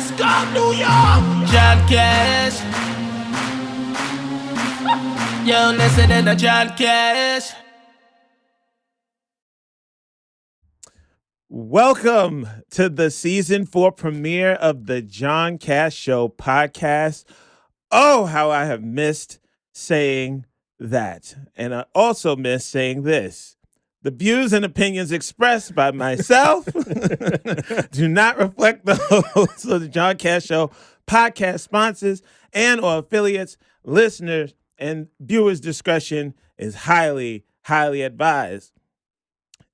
Let's go, New York! John Cash. Yo, listen to John Cash. Welcome to the season 4 premiere of the John Cash Show podcast. Oh, how I have missed saying that. And I also miss saying this. The views and opinions expressed by myself do not reflect the hosts of the John Cash Show podcast sponsors and or affiliates. Listeners and viewers' discretion is highly, highly advised.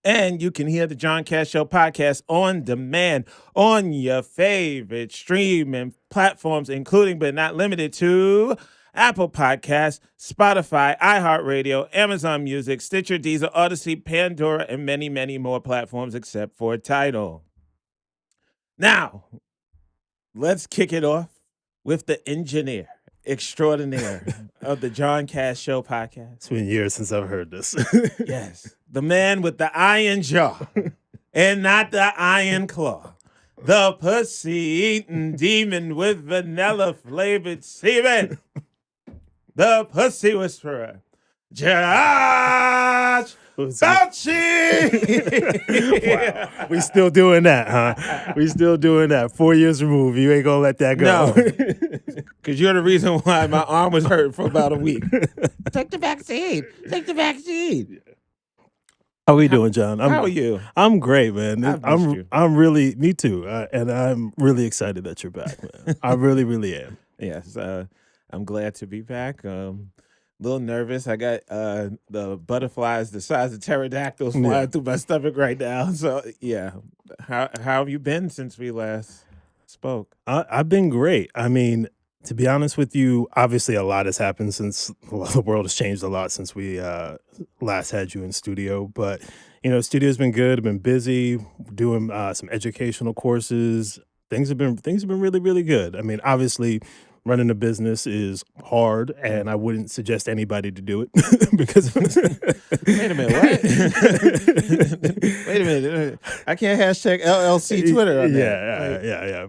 And you can hear the John Cash Show podcast on demand on your favorite streaming platforms, including but not limited to Apple Podcasts, Spotify, iHeartRadio, Amazon Music, Stitcher, Deezer, Odyssey, Pandora, and many, many more platforms except for Tidal. Now, let's kick it off with the engineer extraordinaire of the John Cash Show podcast. It's been years since I've heard this. Yes, the man with the iron jaw and not the iron claw. The pussy-eating demon with vanilla-flavored semen. The pussy whisperer, Josh Fauci. Wow. We still doing that, huh? We still doing that. 4 years removed. You ain't gonna let that go. No, because you're the reason why my arm was hurt for about a week. Take the vaccine. Take the vaccine. How we doing, John? How are you? I'm great, man. I've missed you. I'm really, me too. And I'm really excited that you're back, man. I really, really am. Yes, I'm glad to be back. A little nervous. I got the butterflies the size of pterodactyls flying through my stomach right now. So yeah, how have you been since we last spoke? I've been great. I mean, to be honest with you, obviously a lot has happened since the world has changed a lot since we last had you in studio. But you know, studio's been good. I've been busy doing some educational courses. Things have been really, really good. I mean, obviously, running a business is hard, and I wouldn't suggest anybody to do it because. Wait a minute, what? Wait a minute, I can't hashtag LLC Twitter on that. Yeah.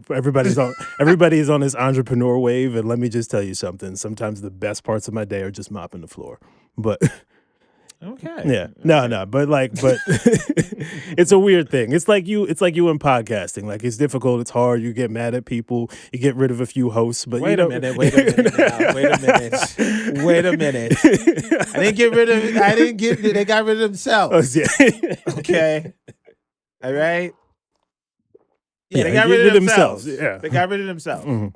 Everybody's on this entrepreneur wave, and let me just tell you something. Sometimes the best parts of my day are just mopping the floor, but. Okay. Yeah. No. But it's a weird thing. It's like you in podcasting. Like, it's difficult. It's hard. You get mad at people. You get rid of a few hosts. But Wait a minute. Wait a minute. I didn't get rid of. They got rid of themselves. Yeah. Okay. All right. Yeah, they Yeah, got get rid of themselves. Yeah. They got rid of themselves. Mhm.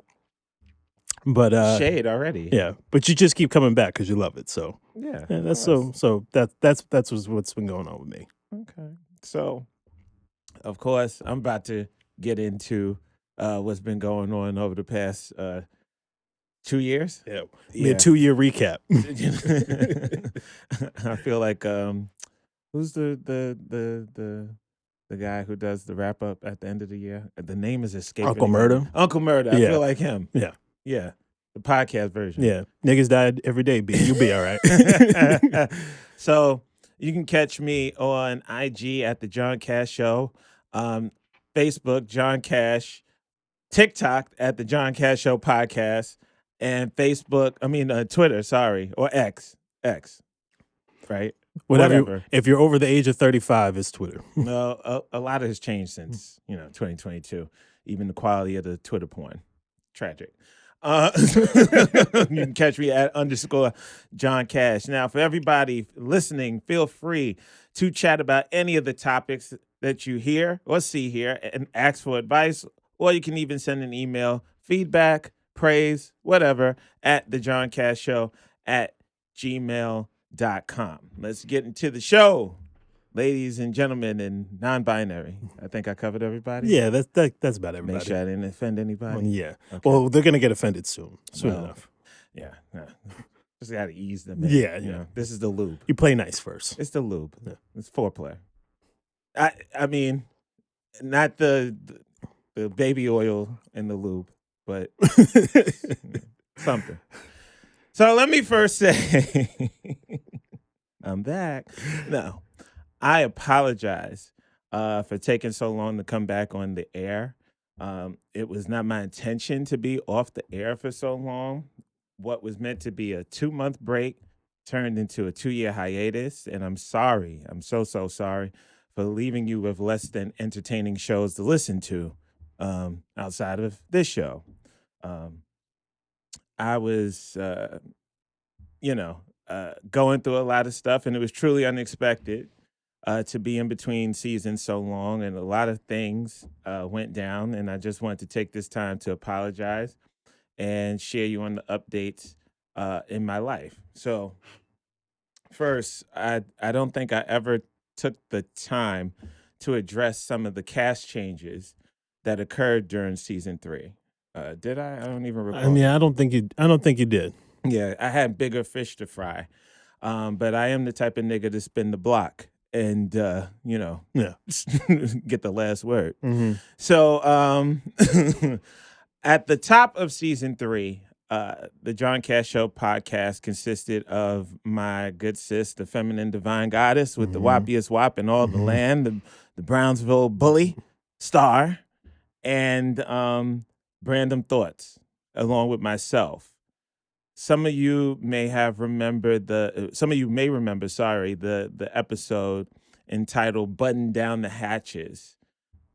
But Shade already. yeah. But you just keep coming back because you love it. So Yeah. that's so that's what's been going on with me. Okay. So, of course, I'm about to get into what's been going on over the past 2 years. Yeah. A 2-year recap. I feel like who's the guy who does the wrap up at the end of the year? The name is escaping. Uncle me. Murder? Uncle Murder. I Yeah. feel like him. Yeah. Yeah. The podcast version. Yeah. Niggas died every day, B. You'll be all right. So you can catch me on IG at the John Cash Show, Facebook, John Cash, TikTok at the John Cash Show podcast, and Twitter, or X, right? Whatever. If you're over the age of 35, it's Twitter. No, a lot has changed since 2022. Even the quality of the Twitter porn, tragic. You can catch me at _John Cash. Now, for everybody listening, feel free to chat about any of the topics that you hear or see here and ask for advice, or you can even send an email, feedback, praise, whatever, at thejohncashshow@gmail.com. Let's get into the show, ladies and gentlemen, and non-binary. I think I covered everybody. Yeah, that's about everybody. Make sure I didn't offend anybody. Yeah. Okay. Well, they're gonna get offended soon enough. Yeah. Just got to ease them in. Yeah, you yeah. know, this is the lube. You play nice first. It's the lube. Yeah. It's foreplay. I mean, not the baby oil in the lube, but something. So let me first say, I'm back. No, I apologize for taking so long to come back on the air. It was not my intention to be off the air for so long. What was meant to be a 2-month break turned into a 2-year hiatus. And I'm sorry. I'm so, so sorry for leaving you with less than entertaining shows to listen to outside of this show. Um, I was, going through a lot of stuff, and it was truly unexpected to be in between seasons so long, and a lot of things went down. And I just wanted to take this time to apologize and share you on the updates in my life. So, first, I don't think I ever took the time to address some of the cast changes that occurred during season 3. Did I? I don't even I recall. mean, I don't think you did. Yeah, I had bigger fish to fry. But I am the type of nigga to spin the block and Yeah. get the last word. Mhm. So at the top of season 3, the John Cash Show podcast consisted of my good sis, the feminine divine goddess with the Mhm. whoppiest whop in all the Mhm. land, the Brownsville bully star, and Random Thoughts, along with myself. Some of you may have remembered some of you may remember, sorry, the episode entitled "Button Down the Hatches."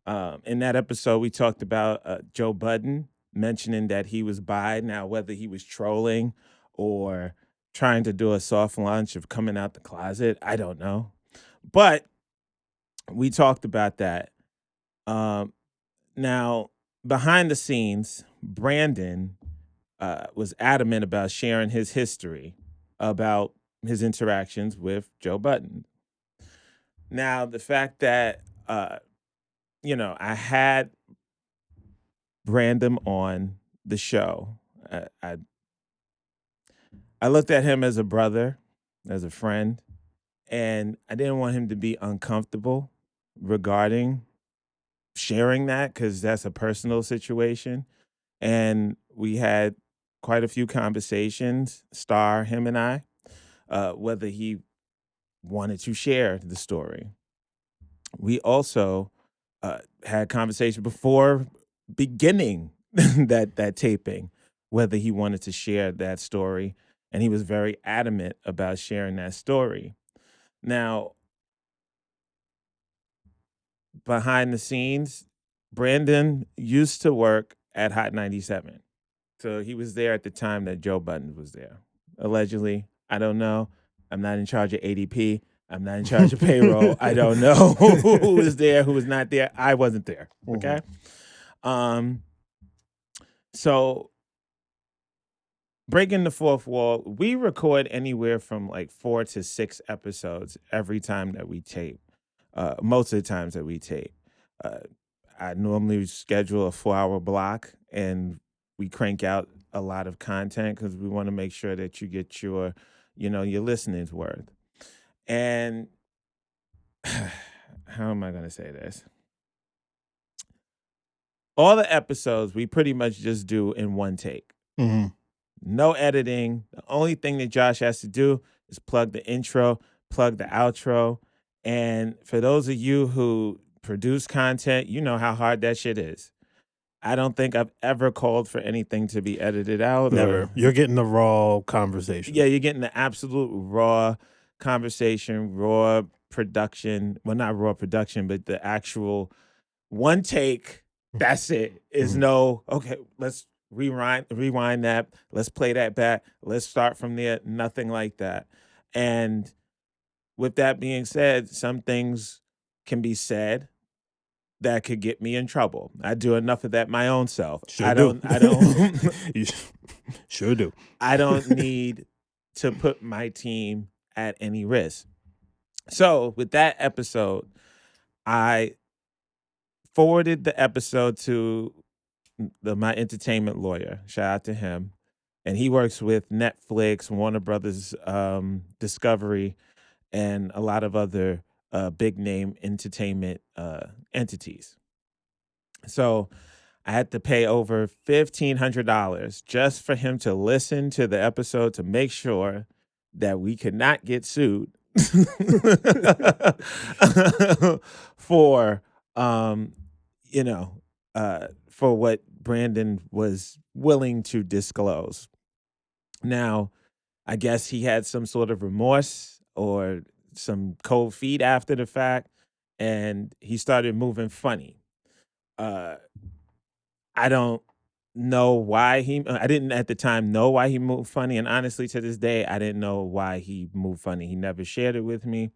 In that episode, we talked about Joe Budden mentioning that he was bi. Now, whether he was trolling or trying to do a soft launch of coming out the closet, I don't know. But we talked about that. Um, Now, behind the scenes, Brandon was adamant about sharing his history about his interactions with Joe Budden. Now, the fact that I had Brandon on the show, I looked at him as a brother, as a friend, and I didn't want him to be uncomfortable regarding sharing that because that's a personal situation. And we had quite a few conversations, Star, him and I, whether he wanted to share the story. We also had conversation before beginning that taping, whether he wanted to share that story, and he was very adamant about sharing that story. Now, behind the scenes, Brandon used to work at Hot 97. So he was there at the time that Joe Budden was there. Allegedly, I don't know. I'm not in charge of ADP. I'm not in charge of payroll. I don't know who was there, who was not there. I wasn't there. Okay. Um, so breaking the fourth wall, we record anywhere from like 4 to 6 episodes every time that we tape. Most of the times that we tape. Uh, I normally schedule a 4-hour block and we crank out a lot of content because we want to make sure that you get your listening's worth. And how am I going to say this? All the episodes we pretty much just do in one take. Mhm. No editing. The only thing that Josh has to do is plug the intro, plug the outro. And for those of you who produce content, you know how hard that shit is. I don't think I've ever called for anything to be edited out. Never. You're getting the raw conversation. Yeah, you're getting the absolute raw conversation, raw production. Well, not raw production, but the actual one take. That's it. Is no, okay, let's rewind that. Let's play that back. Let's start from there. Nothing like that. And with that being said, some things can be said that could get me in trouble. I do enough of that my own self. Sure do. I don't You sure do. I don't need to put my team at any risk. So, with that episode, I forwarded the episode to my entertainment lawyer. Shout out to him. And he works with Netflix, Warner Brothers, Discovery, and a lot of other big name entertainment entities. So I had to pay over $1,500 just for him to listen to the episode to make sure that we could not get sued for, you know, for what Brandon was willing to disclose. Now, I guess he had some sort of remorse or some cold feet after the fact, and he started moving funny. Uh, I don't know why I didn't at the time know why he moved funny, and honestly, to this day, I didn't know why he moved funny. He never shared it with me.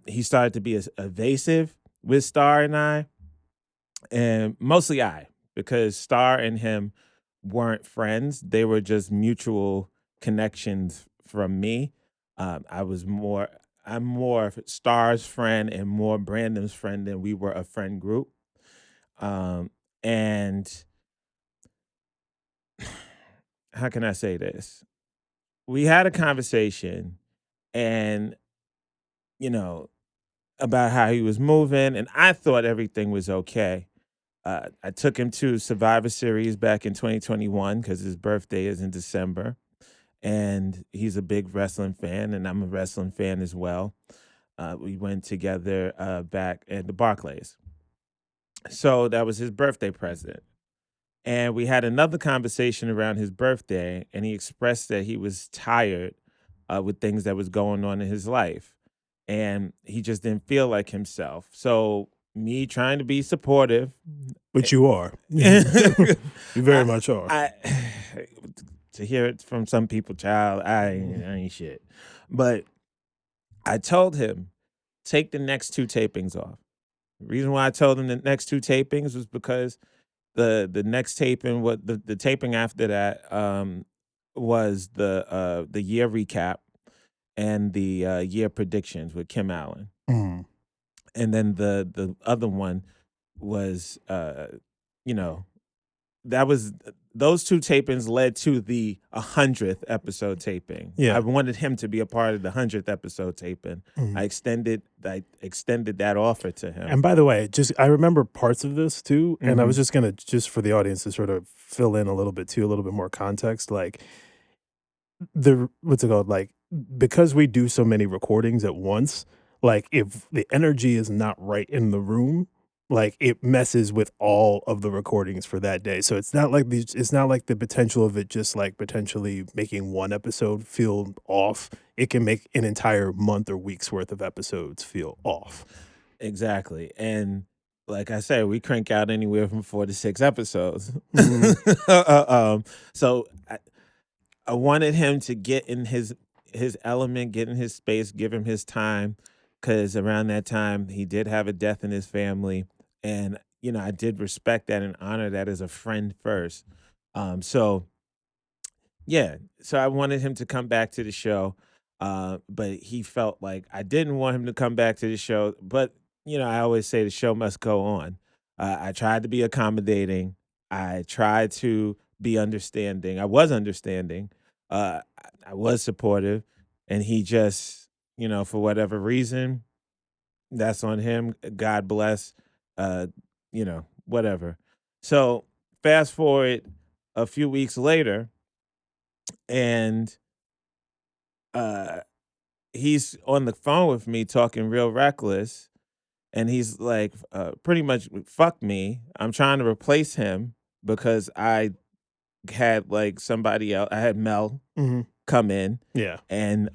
He started to be evasive with Star and I, and mostly I, because Star and him weren't friends. They were just mutual connections from me. I was more, I'm more of Star's friend and more Brandon's friend than we were a friend group. And how can I say this? We had a conversation and, you know, about how he was moving, and I thought everything was okay. I took him to Survivor Series back in 2021 because his birthday is in December, and he's a big wrestling fan, and I'm a wrestling fan as well. We went together back at the Barclays. So that was his birthday present. And we had another conversation around his birthday, and he expressed that he was tired with things that was going on in his life, and he just didn't feel like himself. So me trying to be supportive, Which you are. I, You very much are. I to hear it from some people, child, I ain't shit. But I told him take the next two tapings off. The reason why I told him the next two tapings was because the next taping, what the taping after that, was the year recap and the year predictions with Kim Allen, Mhm. and then the other one was you know that was those two tapings led to the 100th episode taping. I Yeah. wanted him to be a part of the 100th episode taping. Mhm. I extended that offer to him. And by the way, just I remember parts of this too, and I was Mhm. just gonna just for the audience to sort of fill in a little bit too, a little bit more context. Like the what's it called? Like because we do so many recordings at once, like if the energy is not right in the room, like it messes with all of the recordings for that day. So it's not like the potential of it just like potentially making one episode feel off. It can make an entire month or week's worth of episodes feel off. Exactly. And like I said, we crank out anywhere from 4 to 6 episodes. Mhm. So I wanted him to get in his element, get in his space, give him his time, because around that time he did have a death in his family, and I did respect that and honor that as a friend first. So yeah, so I wanted him to come back to the show, but he felt like I didn't want him to come back to the show. But I always say the show must go on. I tried to be accommodating. I tried to be understanding. I was understanding. I was supportive, and he just, for whatever reason, that's on him. God bless. Whatever. So fast forward a few weeks later, and uh he's on the phone with me talking real reckless, and he's like pretty much fuck me, I'm trying to replace him because I had like somebody else. I had Mel Mhm. come in, Yeah. and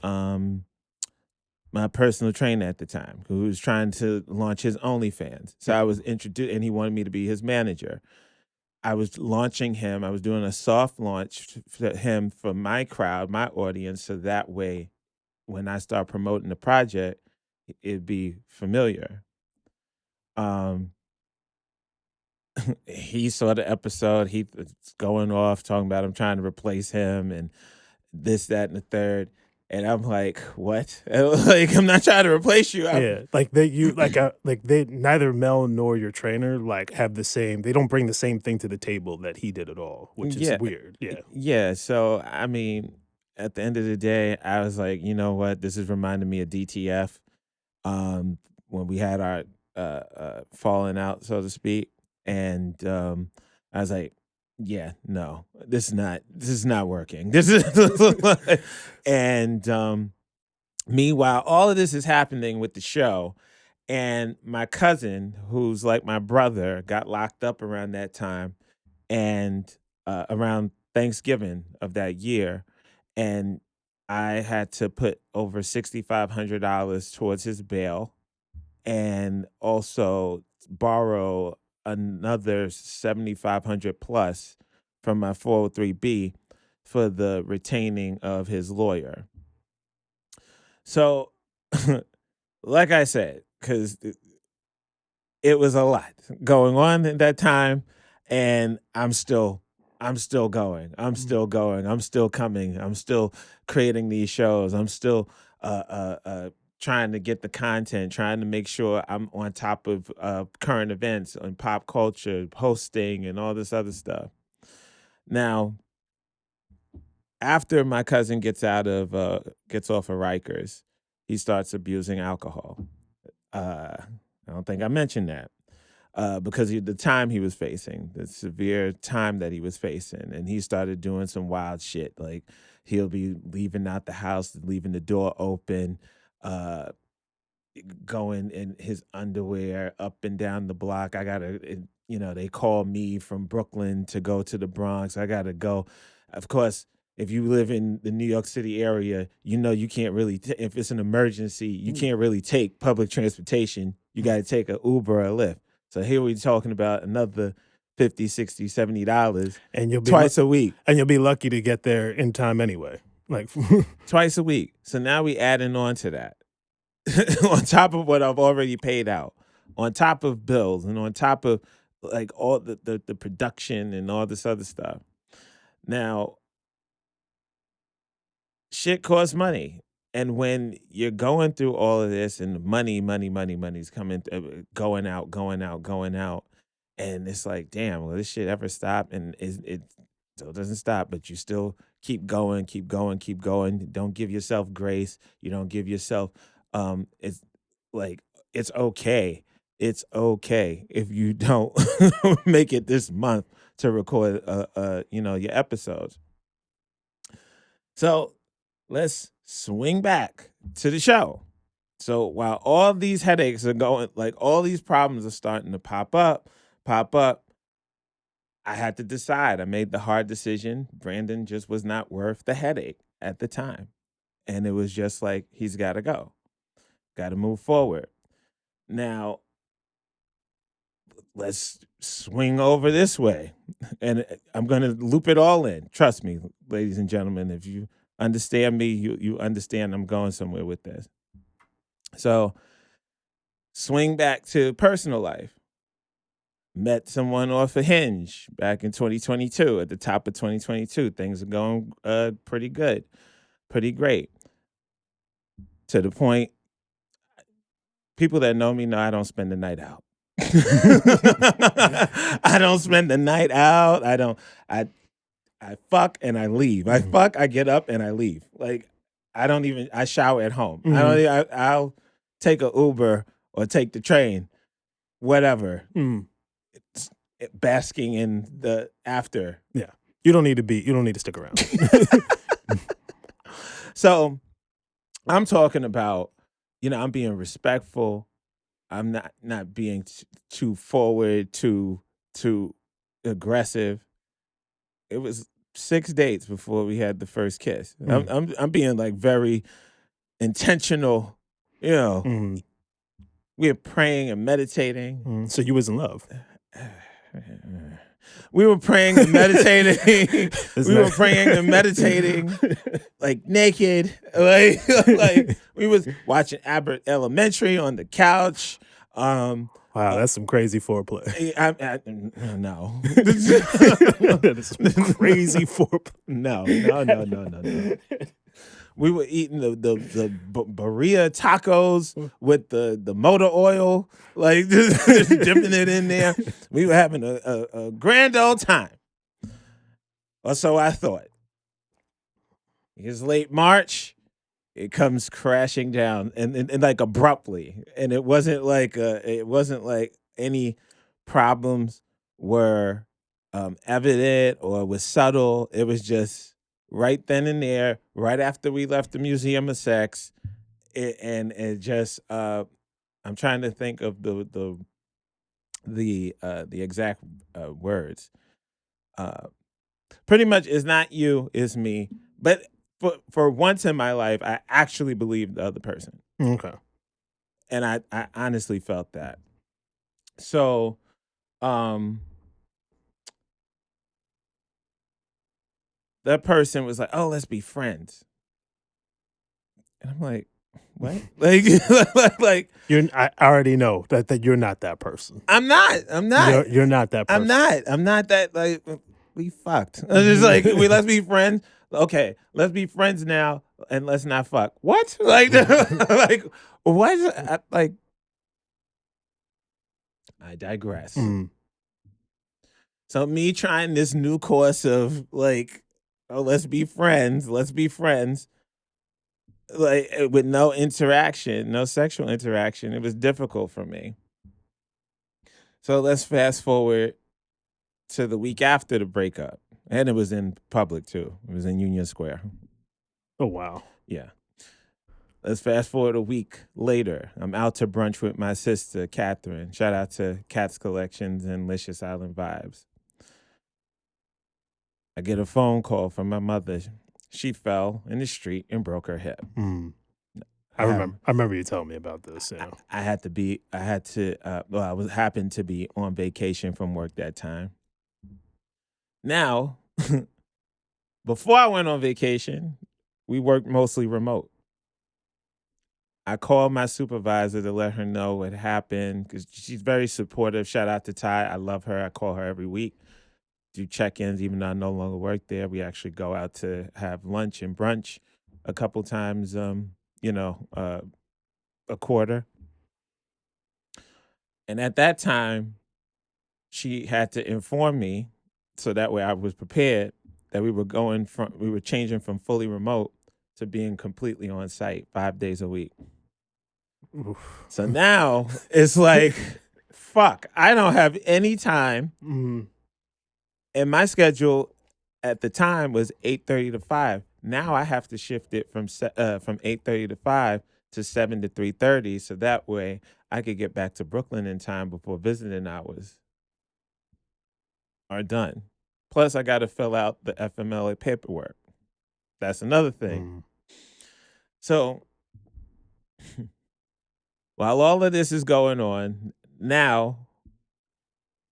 my personal trainer at the time, who was trying to launch his OnlyFans. So I was introduced, and he wanted me to be his manager. I was launching him. I was doing a soft launch for him, for my crowd, my audience, so that way when I start promoting the project, it'd be familiar. Um, he saw the episode. He was going off talking about I'm trying to replace him and this, that, and the third. And I'm like, what? Like, I'm not trying to replace you. Yeah, like they neither Mel nor your trainer like have the same. They don't bring the same thing to the table that he did at all, which is Yeah, weird. Yeah. yeah. So I mean, at the end of the day, I was like, you know what? This is reminding me of DTF. um, when we had our falling out, so to speak. And I was like, yeah, no, this is not working. This is and meanwhile, all of this is happening with the show, And my cousin, who's like my brother, got locked up around that time and around Thanksgiving of that year. And I had to put over $6,500 towards his bail and also borrow another 7,500 plus from my 403b for the retaining of his lawyer. So, like I said, because it was a lot going on at that time, and I'm still going. I'm still going. I'm still coming. I'm still creating these shows. I'm still trying to get the content, trying to make sure I'm on top of current events and pop culture, hosting, and all this other stuff. Now, after my cousin gets off of Rikers, he starts abusing alcohol. I don't think I mentioned that because of the time he was facing, the severe time that he was facing. And he started doing some wild shit. Like he'll be leaving out the house, leaving the door open, going in his underwear up and down the block. They call me from Brooklyn to go to the Bronx. I got to go. Of course, if you live in the New York City area, you can't really, if it's an emergency, you can't really take public transportation. You got to take an Uber or a Lyft. So here we're talking about another $50, $60, $70 and you'll be twice a week. And you'll be lucky to get there in time anyway. Like twice a week. So now we adding on to that. On top of what I've already paid out, on top of bills, and on top of like all the production and all this other stuff. Now, shit costs money. And when you're going through all of this and money's coming, going out. And it's like, damn, will this shit ever stop? And it still doesn't stop, but you still keep going. Don't give yourself grace. You don't give yourself, it's like, it's okay. It's okay if you don't make it this month to record, your episodes. So let's swing back to the show. So while all these headaches are going, like all these problems are starting to pop up, I had to decide. I made the hard decision. Brandon just was not worth the headache at the time. And it was just like, he's got to go. Got to move forward. Now, let's swing over this way. And I'm going to loop it all in. Trust me, ladies and gentlemen, if you understand me, you understand I'm going somewhere with this. So swing back to personal life. Met someone off a Hinge back in 2022. At the top of 2022, things are going pretty good, pretty great. To the point, people that know me know I don't spend the night out. I don't spend the night out. I fuck and I leave. I fuck, I get up and I leave. Like I shower at home. I'll take a Uber or take the train, whatever. It's basking in the after. Yeah. You don't need to stick around. So I'm talking about, I'm being respectful. I'm not being too forward, too aggressive. It was 6 dates before we had the first kiss. I'm being like very intentional. We're praying and meditating. So you was in love. We were praying and meditating. Were praying and meditating, like naked. Like we was watching Abbott Elementary on the couch. Wow, that's some crazy foreplay. No. That is some crazy foreplay. No. We were eating the burrito tacos with the motor oil, like just dipping it in there. We were having a grand old time. Or so I thought. It's late March. It comes crashing down and like abruptly. And it wasn't like any problems were evident or was subtle. It was just right then and there, right after we left the Museum of Sex, it just I'm trying to think of the exact words. Uh, Pretty much, it's not you, it's me. But for once in my life, I actually believed the other person, Okay. and I honestly felt that. So, um, that person was like, "Oh, let's be friends," and I'm like, "What?" Like, I already know that you're not that person. I'm not. I'm not. You're not that I'm person. not. I'm not that like we fucked. I'm just like let's be friends. Okay, let's be friends now and let's not fuck. What? Like like what? Like I digress. Mm. So me trying this new course of like, oh, let's be friends. Let's be friends. Like with no interaction, no sexual interaction. It was difficult for me. So let's fast forward to the week after the breakup. And it was in public too. It was in Union Square. Oh wow. Yeah. Let's fast forward a week later. I'm out to brunch with my sister, Catherine. Shout out to Cat's Collections and Licious Island Vibes. I get a phone call from my mother. She fell in the street and broke her hip. Mm. I have- I remember you telling me about this. Yeah. I happened to be on vacation from work that time. Now, before I went on vacation, we worked mostly remote. I called my supervisor to let her know what happened because she's very supportive. Shout out to Ty. I love her. I call her every week. Do check-ins, even though I no longer work there. We actually go out to have lunch and brunch a couple times, a quarter. And at that time, she had to inform me so that way I was prepared that we were changing from fully remote to being completely on site 5 days a week. Oof. So now it's like, fuck, I don't have any time. Mm. And my schedule at the time was 8:30 to 5. Now I have to shift it from 8:30 to 5 to 7 to 3:30 so that way I could get back to Brooklyn in time before visiting hours are done. Plus I got to fill out the FMLA paperwork. That's another thing. Mm. So while all of this is going on, now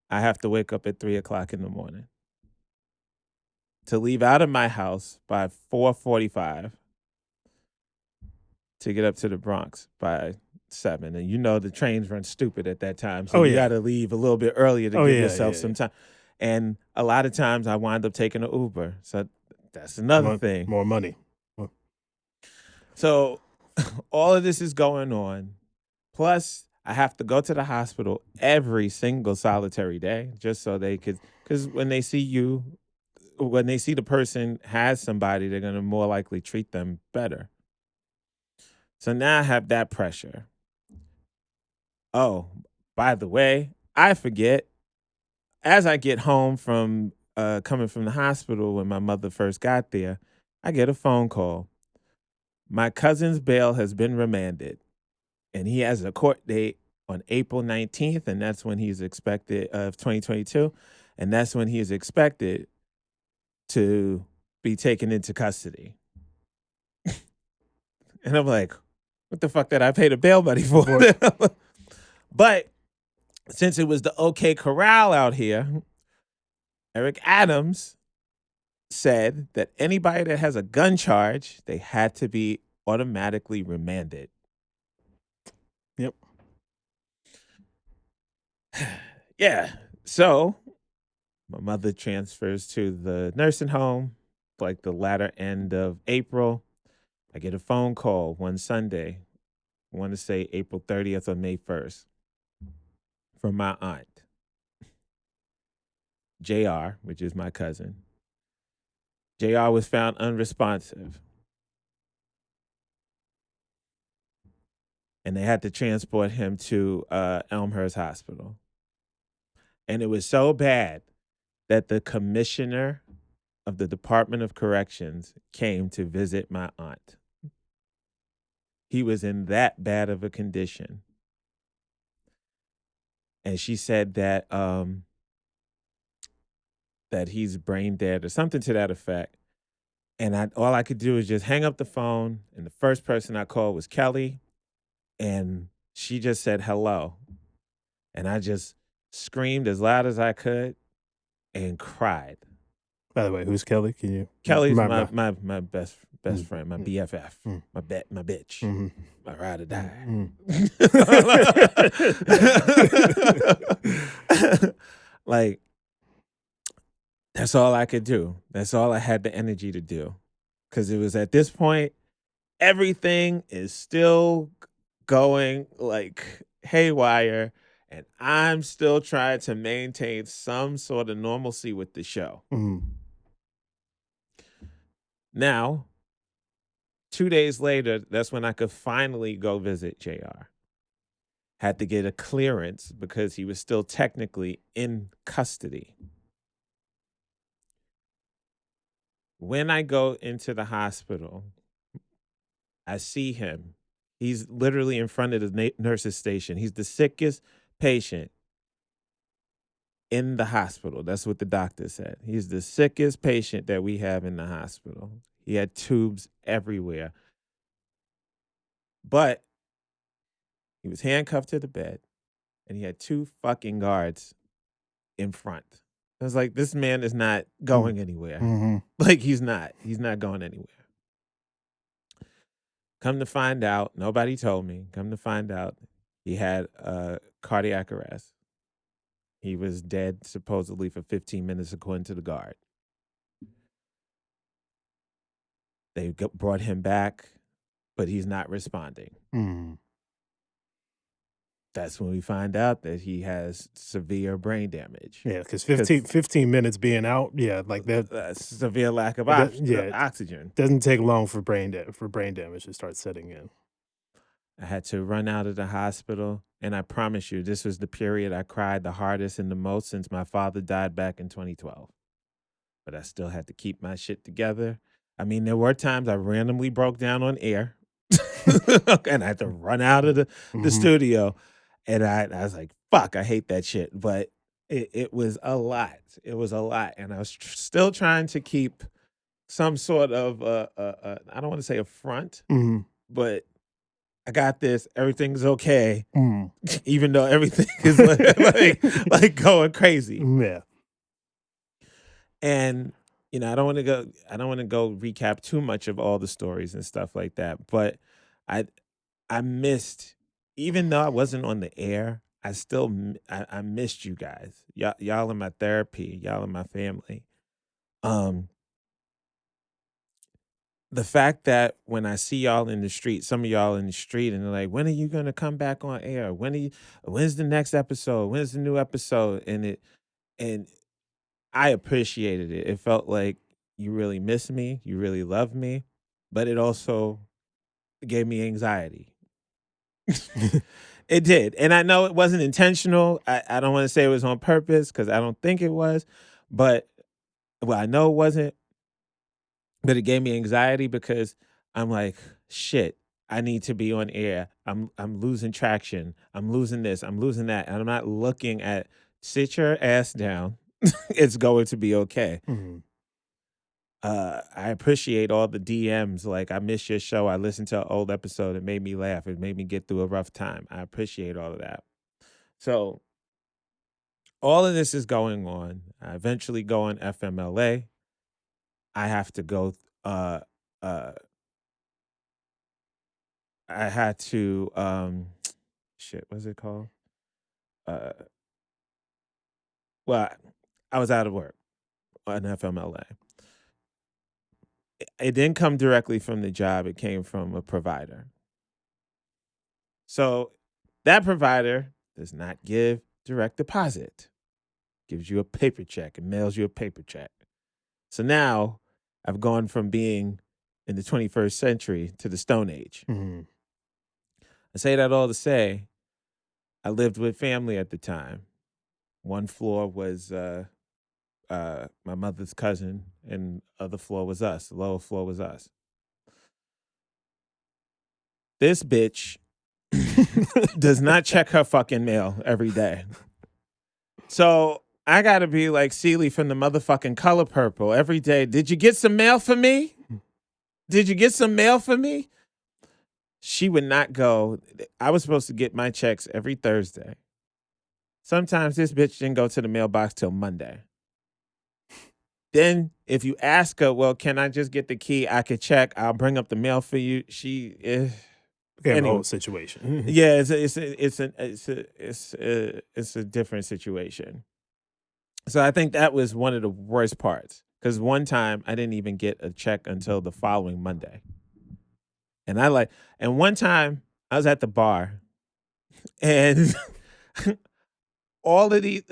I have to wake up at 3 o'clock in the morning to leave out of my house by 4:45 to get up to the Bronx by 7. And you know the trains run stupid at that time, so Oh, you yeah. got to leave a little bit earlier to Oh, give yeah, yourself yeah, some yeah. time. And a lot of times I wind up taking an Uber, so that's another thing. More money. So all of this is going on. Plus, I have to go to the hospital every single solitary day just so they could, because when they see the person has somebody, they're going to more likely treat them better. So now I have that pressure. Oh, by the way, I forget, as I get home from coming from the hospital when my mother first got there, I get a phone call. My cousin's bail has been remanded, and he has a court date on April 19th, and that's when he's expected of 2022, and that's when he is expected to be taken into custody. And I'm like, what the fuck did I pay the bail money for? But since it was the OK Corral out here, Eric Adams said that anybody that has a gun charge, they had to be automatically remanded. Yep. Yeah. So my mother transfers to the nursing home like the latter end of April. I get a phone call one Sunday, I want to say April 30th or May 1st, from my aunt, JR, which is my cousin. JR was found unresponsive, and they had to transport him to Elmhurst Hospital. And it was so bad that the commissioner of the Department of Corrections came to visit my aunt. He was in that bad of a condition. and she said that that he's brain dead or something to that effect. And all I could do was just hang up the phone, and the first person I called was Kelly, and she just said hello, and I just screamed as loud as I could and cried. By the way, who's Kelly? Can you? Kelly's my- my best friend, my BFF, my bitch, Mhm. my ride or die. Like, that's all I could do. That's all I had the energy to do. Because it was at this point, everything is still going like haywire, and I'm still trying to maintain some sort of normalcy with the show. Mhm. Now, 2 days later, that's when I could finally go visit JR. Had to get a clearance because he was still technically in custody. When I go into the hospital, I see him. He's literally in front of the nurse's station. He's the sickest patient in the hospital. That's what the doctor said. He's the sickest patient that we have in the hospital. He had tubes everywhere. But he was handcuffed to the bed, and he had 2 fucking guards in front. I was like, this man is not going anywhere. Mhm. Like, he's not going anywhere. Come to find out, nobody told me. Come to find out, he had cardiac arrest. He was dead supposedly for 15 minutes, according to the guard. They brought him back, but he's not responding. Mhm. That's when we find out that he has severe brain damage. Yeah, because 15 minutes being out, yeah, like that Severe lack of yeah. oxygen. doesn't take long for brain damage to start setting in. I had to run out of the hospital, and I promise you, this was the period I cried the hardest and the most since my father died back in 2012. But I still had to keep my shit together. I mean, there were times I randomly broke down on air, and I had to run out of the studio, and I was like, fuck, I hate that shit. But it was a lot. It was a lot, and I was still trying to keep some sort of, I don't want to say a front, but I got this. Everything's okay, even though everything is like going crazy. Yeah. And I don't want to go recap too much of all the stories and stuff like that. But I missed, even though I wasn't on the air, I missed you guys. Y'all are my therapy. Y'all are my family. The fact that when I see y'all in the street, some of y'all in the street, and they're like, when are you gonna come back on air? When's the next episode? When's the new episode? And I appreciated it. It felt like you really miss me, you really love me, but it also gave me anxiety. It did. And I know it wasn't intentional. I don't want to say it was on purpose because I don't think it was, but I know it wasn't. But it gave me anxiety because I'm like, shit, I need to be on air. I'm losing traction. I'm losing this. I'm losing that. And I'm not looking at sit your ass down. It's going to be okay. I appreciate all the DMs. Like, I miss your show. I listened to an old episode. It made me laugh. It made me get through a rough time. I appreciate all of that. So all of this is going on. I eventually go on FMLA. I have to go I had to shit, what's it called? Well, I was out of work on FMLA. It didn't come directly from the job, it came from a provider. So that provider does not give direct deposit. Gives you a paper check and mails you a paper check. So now I've gone from being in the 21st century to the Stone Age. I say that all to say, I lived with family at the time. One floor was my mother's cousin, and other floor was us. The lower floor was us. This bitch does not check her fucking mail every day. So I gotta be like Celie from the motherfucking Color Purple every day. Did you get some mail for me? Did you get some mail for me? She would not go. I was supposed to get my checks every Thursday. Sometimes this bitch didn't go to the mailbox till Monday. Then if you ask her, well, can I just get the key? I could check. I'll bring up the mail for you. She Became a anyway. whole situation. Yeah, it's a different situation. So I think that was one of the worst parts, because one time I didn't even get a check until the following Monday. And one time I was at the bar and all of these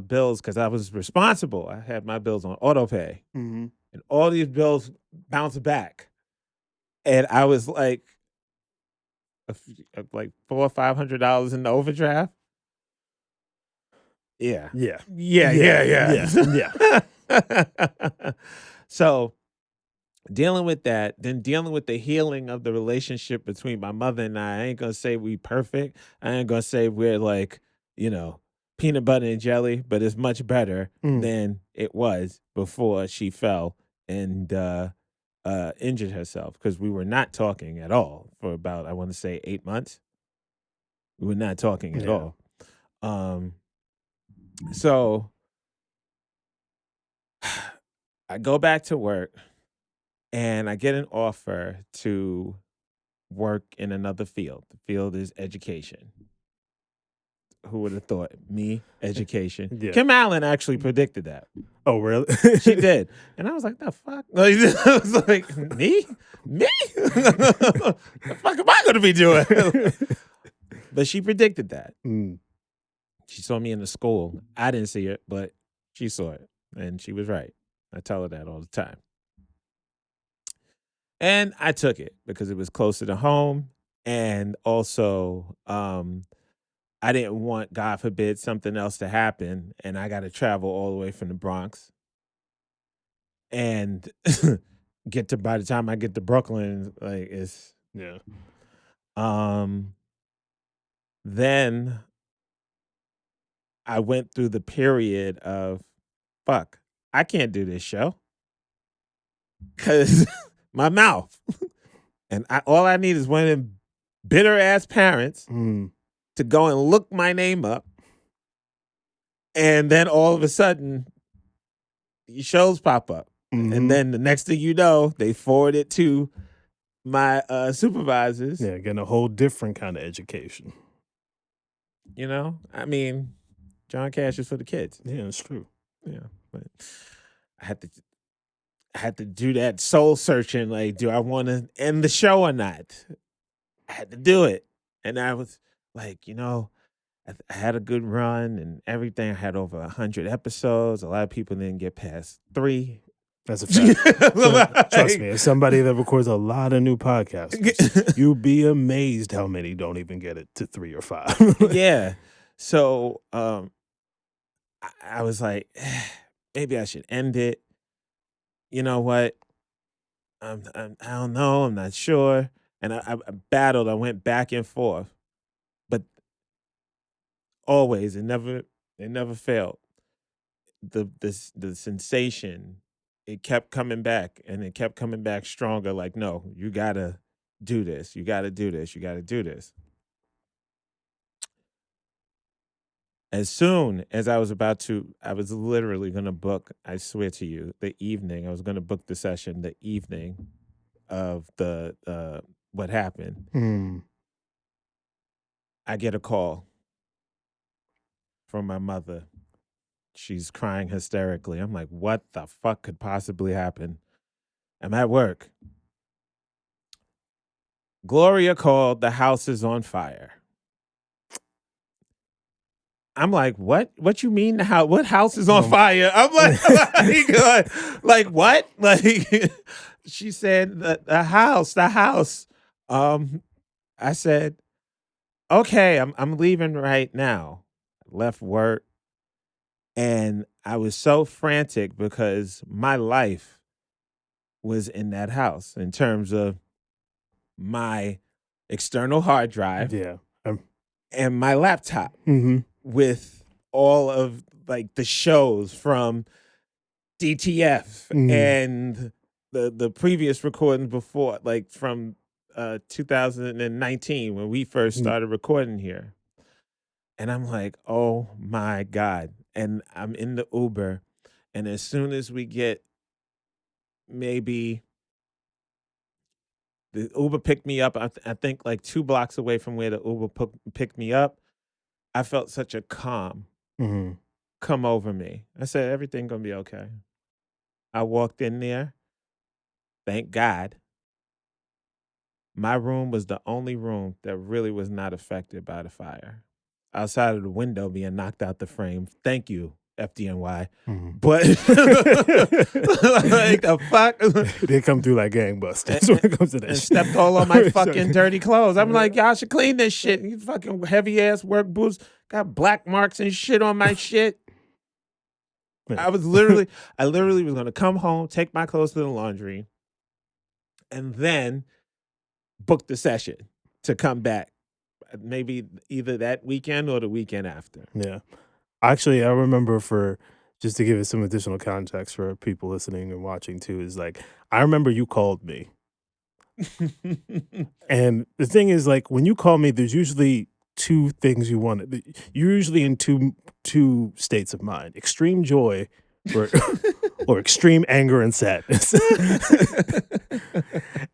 bills, because I was responsible. I had my bills on auto pay, Mhm. and all these bills bounced back. And I was like $400 or $500 in the overdraft. Yeah. Yeah. Yeah. So dealing with that, then dealing with the healing of the relationship between my mother and I ain't gonna say we perfect. I ain't gonna say we're like, peanut butter and jelly, but it's much better than it was before she fell and injured herself, because we were not talking at all for about, I want to say, 8 months. We were not talking at all. So I go back to work and I get an offer to work in another field. The field is education. Who would have thought? Me, education. Yeah. Kim Allen actually predicted that. Oh, really? She did. And I was like, the fuck? I was like, me? Me? The fuck am I going to be doing? But she predicted that. She saw me in the school. I didn't see it, but she saw it. And she was right. I tell her that all the time. And I took it because it was closer to home. And also, I didn't want, God forbid, something else to happen. And I got to travel all the way from the Bronx. And by the time I get to Brooklyn, like it's. Yeah. Then I went through the period of, fuck, I can't do this show. Because my mouth. And all I need is one of them bitter ass parents to go and look my name up. And then all of a sudden, these shows pop up. And then the next thing you know, they forward it to my supervisors. Yeah, getting a whole different kind of education. I mean, John Cash is for the kids. Yeah, it's true. Yeah, but I had to do that soul searching. Like, do I want to end the show or not? I had to do it, and I was like, I had a good run and everything. I had over 100 episodes. A lot of people didn't get past 3. That's a fact. Trust me, as somebody that records a lot of new podcasts, you'll be amazed how many don't even get it to 3 or 5. Yeah. So I was like, maybe I should end it. You know what? I don't know. I'm not sure. And I battled. I went back and forth, but always it never failed. The sensation, it kept coming back, and it kept coming back stronger. Like, no, you gotta do this. You gotta do this. You gotta do this. As soon as I was literally gonna book, I swear to you, the evening, I was gonna book the session the evening of the what happened. I get a call from my mother. She's crying hysterically. I'm like, what the fuck could possibly happen? I'm at work. Gloria called, the house is on fire. I'm like, what? What you mean? What house is on fire? I'm like what? Like, she said the house. I said, okay, I'm leaving right now. I left work, and I was so frantic because my life was in that house in terms of my external hard drive Yeah. and my laptop with all of like the shows from DTF and the previous recordings before, like from 2019 when we first started recording here. And I'm like, oh my God. And I'm in the Uber. And as soon as we get maybe the Uber picked me up, I think like 2 blocks away from where the Uber picked me up, I felt such a calm Mhm. come over me. I said, everything gonna be okay. I walked in there. Thank God. My room was the only room that really was not affected by the fire. Outside of the window being knocked out the frame. Thank you, FDNY. Mhm. But like the fuck? They come through like gangbusters when it comes to that And shit. stepped all on my fucking dirty clothes. I'm like, y'all should clean this shit. You fucking heavy ass work boots got black marks and shit on my shit. Yeah. I literally was gonna come home, take my clothes to the laundry, and then book the session to come back. Maybe either that weekend or the weekend after. Yeah. Actually, I remember just to give it some additional context for people listening and watching too, is like, I remember you called me. And the thing is, like, when you call me, there's usually two things you want. You're usually in two states of mind: extreme joy, or or extreme anger and sadness.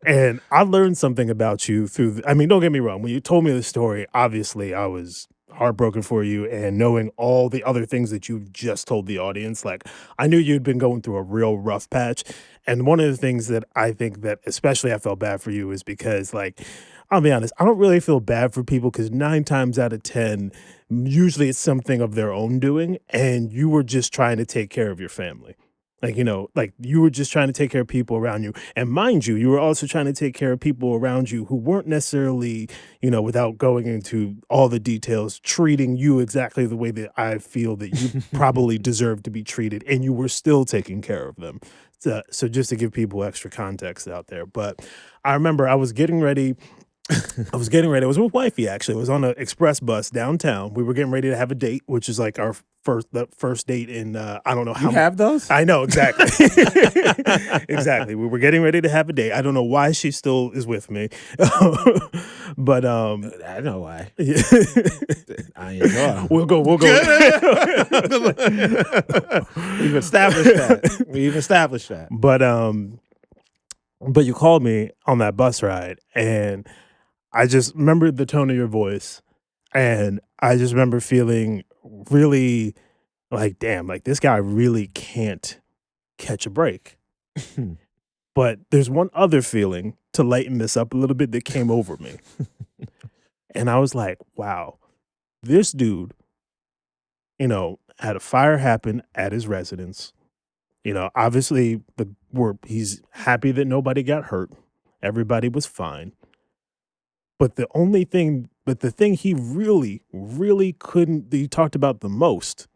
And I learned something about you through. I mean, don't get me wrong. When you told me the story, obviously I was heartbroken for you, and knowing all the other things that you just told the audience, like, I knew you'd been going through a real rough patch. And one of the things that I think that especially I felt bad for you is because, like, I'll be honest, I don't really feel bad for people because 9 times out of 10, usually it's something of their own doing, and you were just trying to take care of your family. Like, like you were just trying to take care of people around you. And mind you, you were also trying to take care of people around you who weren't necessarily, without going into all the details, treating you exactly the way that I feel that you probably deserve to be treated. And you were still taking care of them. So just to give people extra context out there. But I remember I was getting ready. I was with wifey, actually. I was on an express bus downtown. We were getting ready to have a date, which is like our first date in I don't know how. You have those? I know, exactly. Exactly. We were getting ready to have a date. I don't know why she still is with me. But I know why. yeah. I enjoy. We'll go. We've established that. But you called me on that bus ride, and I just remembered the tone of your voice, and I just remember feeling really like, damn, like this guy really can't catch a break. But there's one other feeling to lighten this up a little bit that came over me. And I was like, wow, this dude, had a fire happen at his residence. Obviously he's happy that nobody got hurt. Everybody was fine. But the thing he really, really couldn't, that he talked about the most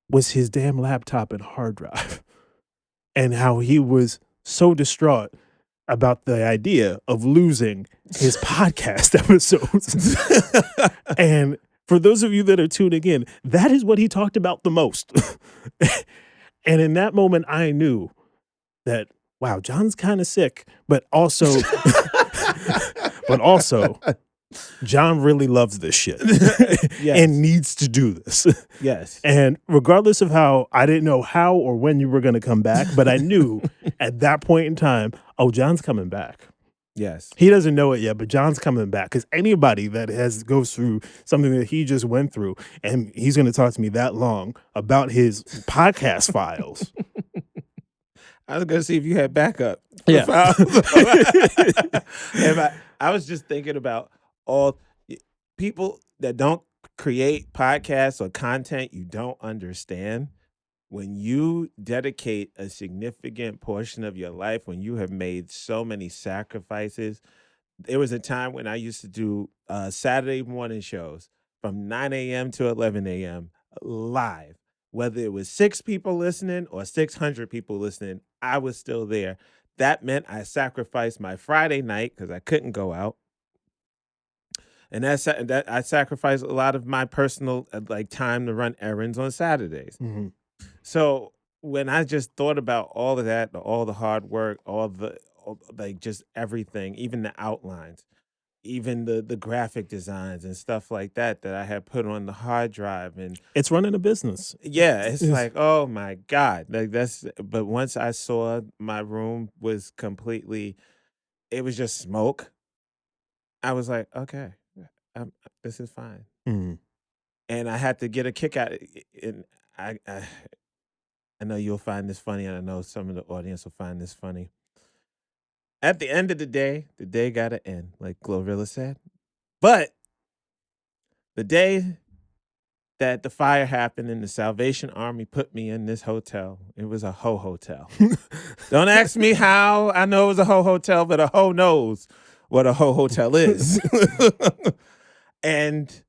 was his damn laptop and hard drive, and how he was so distraught about the idea of losing his podcast episodes. And for those of you that are tuning in, that is what he talked about the most. And in that moment, I knew that, wow, John's kind of sick, but also, John really loves this shit. Yes. And needs to do this. Yes. And regardless of how, I didn't know how or when you were going to come back, but I knew at that point in time, oh, John's coming back. Yes. He doesn't know it yet, but John's coming back, because anybody that goes through something that he just went through, and he's going to talk to me that long about his podcast files. I was going to see if you had backup. Yeah. And I was just thinking about all people that don't create podcasts or content you don't understand. When you dedicate a significant portion of your life, when you have made so many sacrifices. There was a time when I used to do Saturday morning shows from 9 a.m. to 11 a.m. live. Whether it was 6 people listening or 600 people listening, I was still there. That meant I sacrificed my Friday night because I couldn't go out. And that I sacrifice a lot of my personal like time to run errands on Saturdays. Mhm. So when I just thought about all of that, all the hard work, like just everything, even the outlines, even the graphic designs and stuff like that I had put on the hard drive, and It's running a business. yeah, it's It's- like, oh my God. Like but once I saw my room was completely, it was just smoke, I was like, okay, um, this is fine. Mhm. And I had to get a kick out of it. And I know you'll find this funny, and I know some of the audience will find this funny. At the end of the day got to end, like Glorilla said. But the day that the fire happened and the Salvation Army put me in this hotel, it was a hoe hotel. Don't ask me how I know it was a hoe hotel, but a hoe knows what a hoe hotel is. And,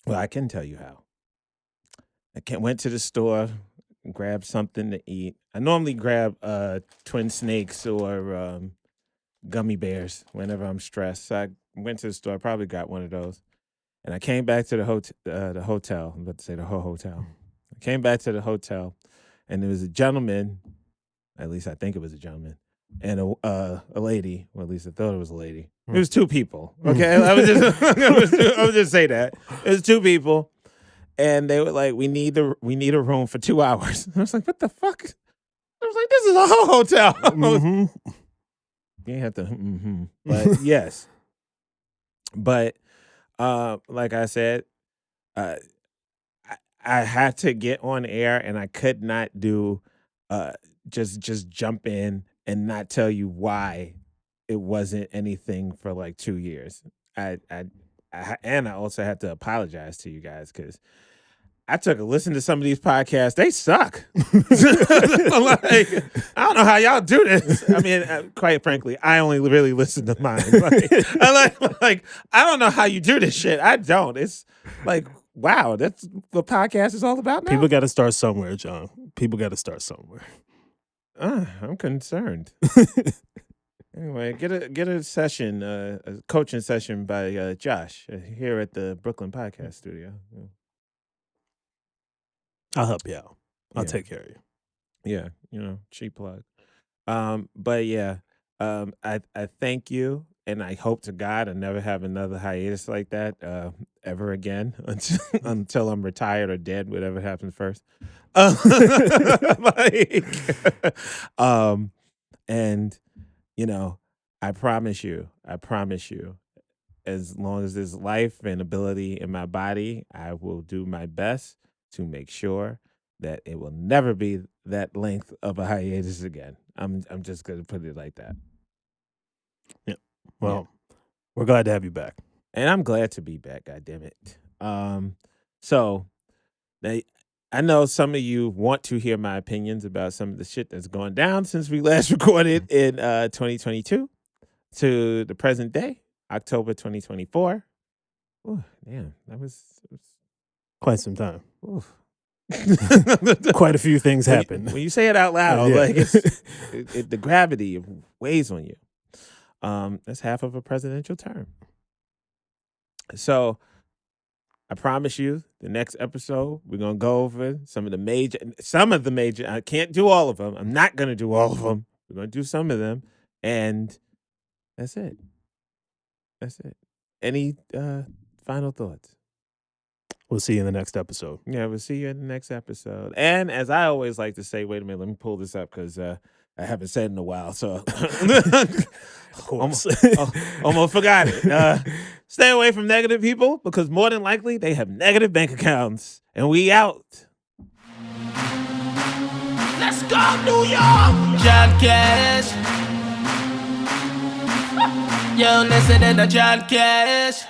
well, I can tell you how. Went to the store, grabbed something to eat. I normally grab Twin Snakes or gummy bears whenever I'm stressed. So I went to the store, probably got one of those. And I came back to the hotel. I'm about to say the whole hotel. I came back to the hotel, and there was a gentleman, at least I think it was a gentleman, and a lady. Well, at least I thought it was a lady. It was two people. Okay, I would just say that it was two people, and they were like, "We need a room for 2 hours." I was like, "What the fuck?" I was like, "This is a whole hotel." Mhm. You ain't have to, but yes, but. Like I said, I had to get on air, and I could not do just jump in and not tell you why it wasn't anything for like 2 years. And I also had to apologize to you guys because I took a listen to some of these podcasts. They suck. Like, I don't know how y'all do this. I mean, quite frankly, I only really listen to mine. Like, I don't know how you do this shit. I don't. It's like, wow, that's what podcast is all about now? People got to start somewhere, John. People got to start somewhere. I'm concerned. Anyway, get a session, a coaching session by Josh here at the Brooklyn Podcast Studio. I'll help you out. I'll Yeah. take care of you. Yeah, cheap plug. But yeah, I thank you, and I hope to God I never have another hiatus like that ever again until I'm retired or dead, whatever happens first. And I promise you, as long as there's life and ability in my body, I will do my best to make sure that it will never be that length of a hiatus again. I'm just gonna put it like that. Well, we're glad to have you back. And I'm glad to be back, goddammit. So I know some of you want to hear my opinions about some of the shit that's gone down since we last recorded in 2022 to the present day, October 2024. Ooh, damn, that was Quite some time. oof. Quite a few things happen. When you say it out loud, Yeah. like the gravity weighs on you. That's half of a presidential term. So I promise you, the next episode we're gonna go over some of the major. I can't do all of them. I'm not gonna do all of them. We're gonna do some of them, and that's it. Any final thoughts? We'll see you in the next episode. Yeah, we'll see you in the next episode. And as I always like to say, wait a minute, let me pull this up because I haven't said it in a while. So almost forgot it. Stay away from negative people because more than likely they have negative bank accounts. And we out. Let's go, New York! John Cash. Yo, listen to John Cash.